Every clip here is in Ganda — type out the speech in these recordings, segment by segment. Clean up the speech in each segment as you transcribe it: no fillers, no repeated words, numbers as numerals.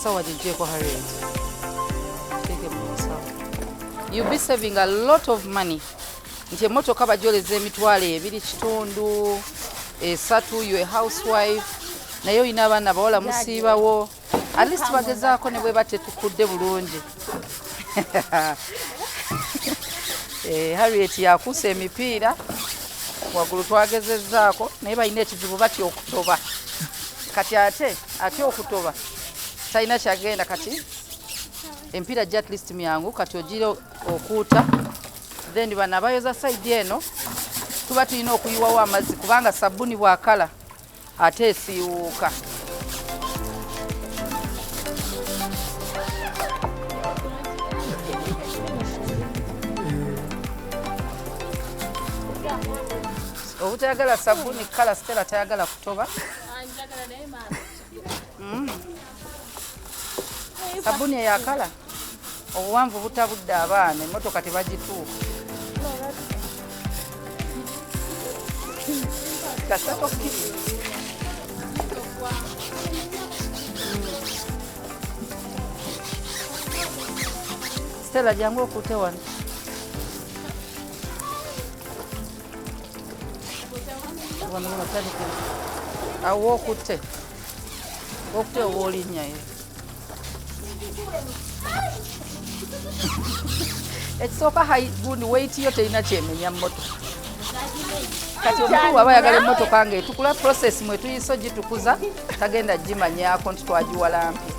sawa jejeko Harriet. Take mu sawa. You'll be saving a lot of money. Nti motoka bajoleze emitwalo 2 3 you a housewife nayo ina abana bawala musibawo at least bagezaako ne bwe batetukudde bulungi. Harriet yakusa emipiira waggulu twagezezzaako naye balina ekizibu batya okutoba kati ate okutoba talina kyagenda kati empiira gya at least myangu kati ogira okuuta then bana bayoza side eno tuba tulina okuyiwawo amazzi kubanga sabuni bwakala ate esiiwuuka. Obutayagala sabuni kala Stella tayagala kutoba. Sabuni ya kala obuwanvu butabudde abaana emmotoka tebagituuka. Kasato kiri. Stella jangu okute wano. Awo okute owolinnya ye ekisooka gundi wait yo terina kyemenya mmoto kati omukulu aba ayagala emmotoka ng'etukula process mwe tuyiso gitukuza tagenda gimanyaako nti twagiwalampi.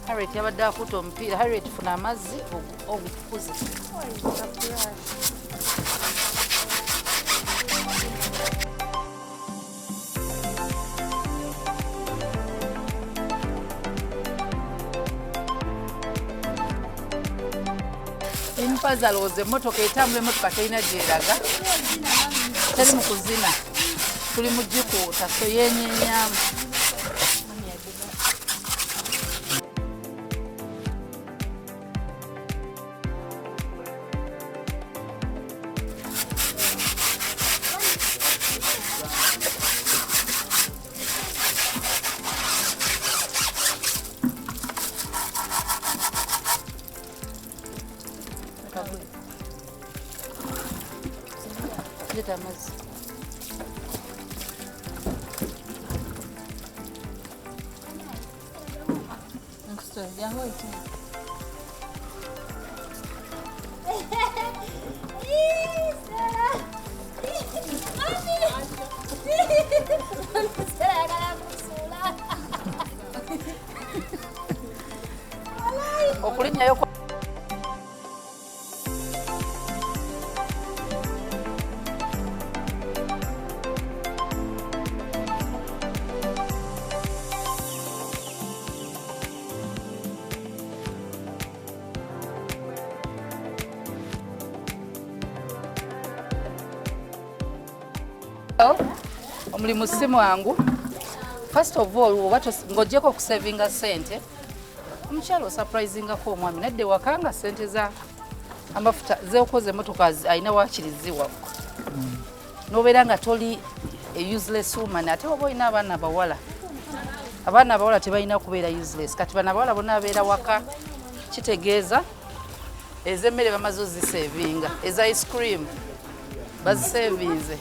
Harriet yabadde akuta omupiira. Harriet funa amazzi ogukuze. Empaza alowooza emmotoka etambula emmotoka terina gyeraga. Teri mu kuzina. Tuli mu gikuuta so yenyenyamu. Okulinnyayo omulimu si mwangu. First of all, ng'ogyeko okusavinga sente, omukyalo surprisingako omwami nadde wakanga sente za amafuta zeokoze emmotoka alina waakiriziwa. N'obeera nga a useless woman ate oba olina abaana abawala tebalina kubeera useless kati bana abawala bonna abeera waka kitegeeza ez'emmere bamaze ozisevinga eza ice cream bazisevinze.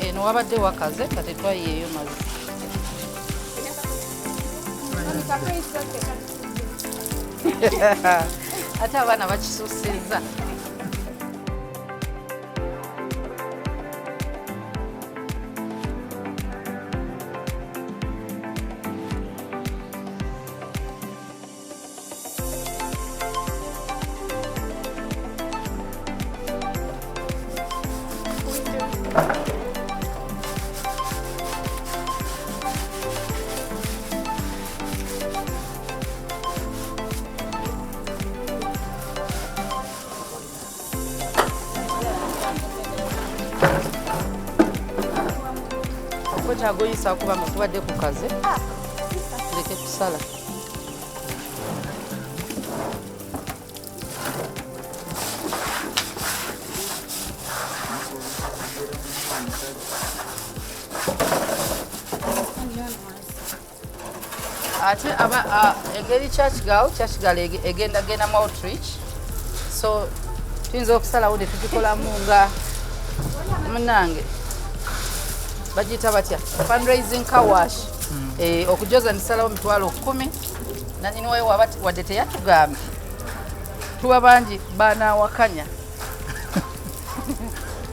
Eno wabadde wakaze nga tetwayiyeeyo mazzi. Ate abaana bakisuusizza. Kyagoyisa kuba mukubadde ku kaze leke kusala. Ate engeri churchgal egenda mu outreach, so tuyinza okusalawo ne tugikolamu nga munange bagiyita batya fundraising car wash. Okujoza nisalawo $10,000 nanyiniwayo wadde teyatugambye tuba bangi banawakanya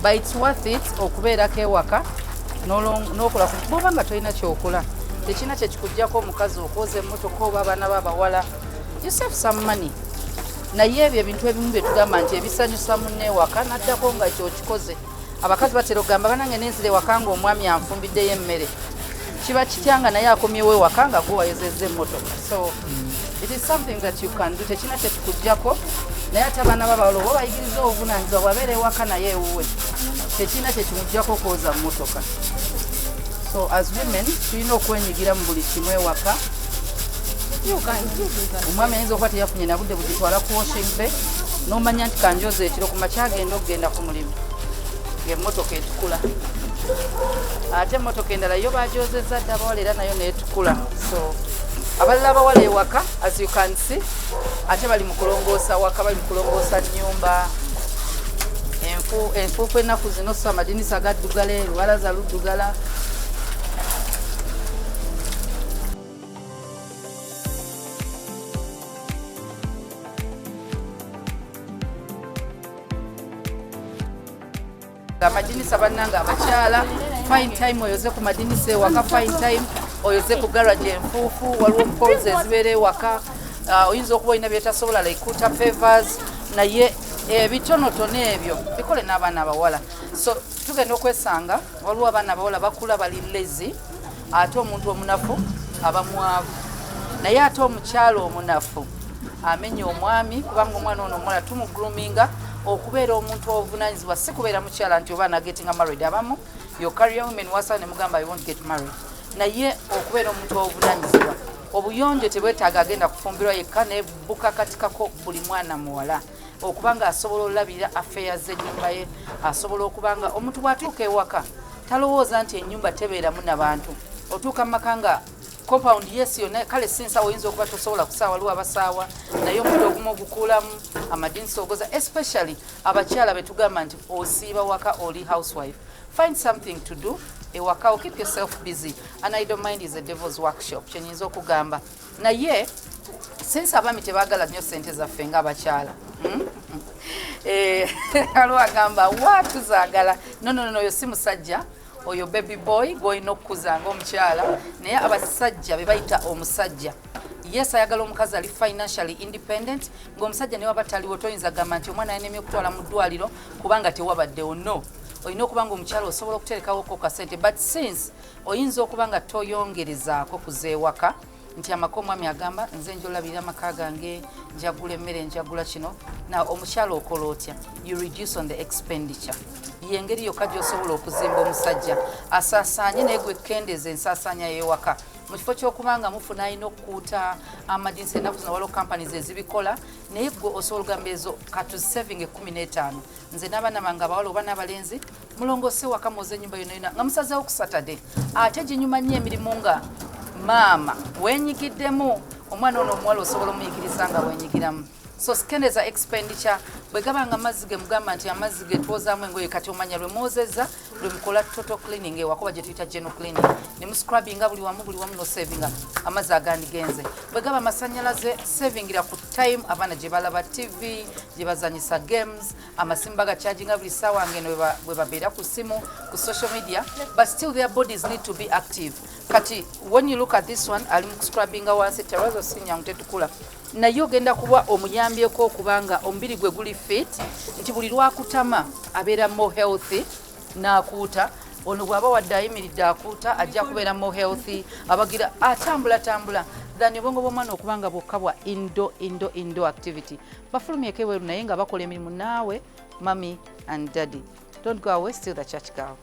but it's worth it okubeerako ewaka n'okola bw'oba nga tolina kyokola tekina kyekikuggyako omukazi okwoza emmotoka oba abaana b'abawala you save some money. Naye ebyo ebintu ebimu bye tugamba nti ebisanyusa munneewaka naddako nga kyokikoze. Abakazi batera okugamba banange nenzire ewaka nga omwami anfumbiddeyo emmere kiba kityanga naye akomyewo ewaka nga gwe wayozezza emmotoka. So it is something that you can do. Tekina kyekikuggyako naye ate abaana b'abawala oba bayigiriza obuvunaanyizibwa bwabeera ewaka naye ewuwe tekina kyekimuggyako kwoza mmotoka. So as women tulina okwenyigira mu buli kimu ewaka. Omwami ayinza okuba teyafunye nabudde bugitwala ku washing bay n'omanya nti kanjoza ekiro ku makya agenda okugenda ku mulimu ng'emmotoka etukula. Ate emmotoka endala yo bagyozezza dda abawala era nayo neetukula. So abalala abawala ewaka as you can see ate bali mu kulongoosa waka, bali mu kulongoosa nnyumba. Enfuufu ennaku zino so amadinisa gaddugala, olubalaza luddugala. Amadinisa bannanga abakyala fine time oyoze ku madinisa ewaka, fine time oyoze ku garage enfuufu, waliwo poles ezibeera ewaka. Oyinza okuba olina byetasobola like kuta favors naye ebitonotono ebyo bikole n'abaana abawala. So tugenda okwesanga waliwo abaana abawala bakula bali lazy, ate omuntu omunafu aba mwavu. Naye ate omukyala omunafu amenya omwami kubanga omwana ono omuwala tumugruminga okubeera omuntu obuvunaanyizibwa, si kubeera mukyala nti oba getting married. Abamu your career women wasa ne mugamba I won't get married. Naye okubeera omuntu obuvunaanyizibwa, obuyonjo tebwetaaga agenda kufumbirwa yekka nebuka katikako buli mwana muwala, okubanga asobola olabira affairs z'ennyumba ye, asobola okubanga omuntu bw'atuuka ewaka talowooza nti ennyumba tebeeramu n'abantu. Otuuka mu maka nga compound yes yonna kale sinsa oyinza okuba tosobola kusaawa waliwo abasaawa naye omuddo ogumu ogukuulamu amadinisa ogoza especially abakyala betugamba nti osiiba waka oli housewife find something to do ewaka keep yourself busy and I don't mind is a devil's workshop kyenyinza okugamba naye since abaami tebaagala nnyo sente zaffe ng'abakyala aliwo agamba wa tuzaagala no oyo si musajja oyo baby boy gwolina okukuza ng'omukyala naye abasajja be bayita omusajja yes ayagala omukazi ali financially independent ng'omusajja ne waba taliwo toyinza gamba nti omwana ayenemye okutwala mu ddwaliro kubanga tewabaddewo no olina okuba nga omukyala osobola okuterekawoko kasente but since oyinza okuba nga toyongerezaako kuzeewaka nti amaka omwami agamba nze njolabirira amaka gange njagula emmere njagula kino na omukyala okola otya you reduce on the expenditure yengeri yokka gy'osobola okuzimba omusajja asaasaanye naye gwe kendeza ensaasaanya y'ewaka mu kifo ky'okubanga mufuna alina okukuuta amadinisa ennaku zino waliwo companies ezibikola naye gwe osobola ogamba ezo katusevinga 15 nze n'abaana bange abawala oba n'abalenzi mulongoose waka muoza ennyumba yonna yonna nga musazeewo ku Saturday ate ginyuma nnyo emirimu nga maama wenyigiddemu omwana ono omuwala osobola omuyigiriza nga wenyigiramu so sikendeza expenditure bwe gaba nga amazzi ge mugamba nti amazzi ge twozaamu engoye kati omanya lwe mwozezza lwe mukola total cleaning ewakuba gye tuyita general cleaning ne muscrubbinga buli wamu no savinga amazzi agandigenze bwe gaba amasannyalaze savingira ku time abaana gye balaba tv gye bazanyisa games amasimu bagacharginga buli ssaawa ngeno bwe babeera ku simu ku social media but still their bodies need to be active kati when you look at this one ali mu scrubbinga wansi terwazo sinyangu tetukula naye ogenda kuba omuyambyeko okubanga omubiri gwe guli fit nti buli lwakutama abeera more healthy n'akuuta ono bw'aba wadde ayimiridde akuuta ajja kubeera more healthy abagira atambula than obwongo bw'omwana okubanga bwokka bwa indo activity bafulumyeko ebweru naye nga bakola emirimu naawe mummy and daddy don't go away, still the church girl.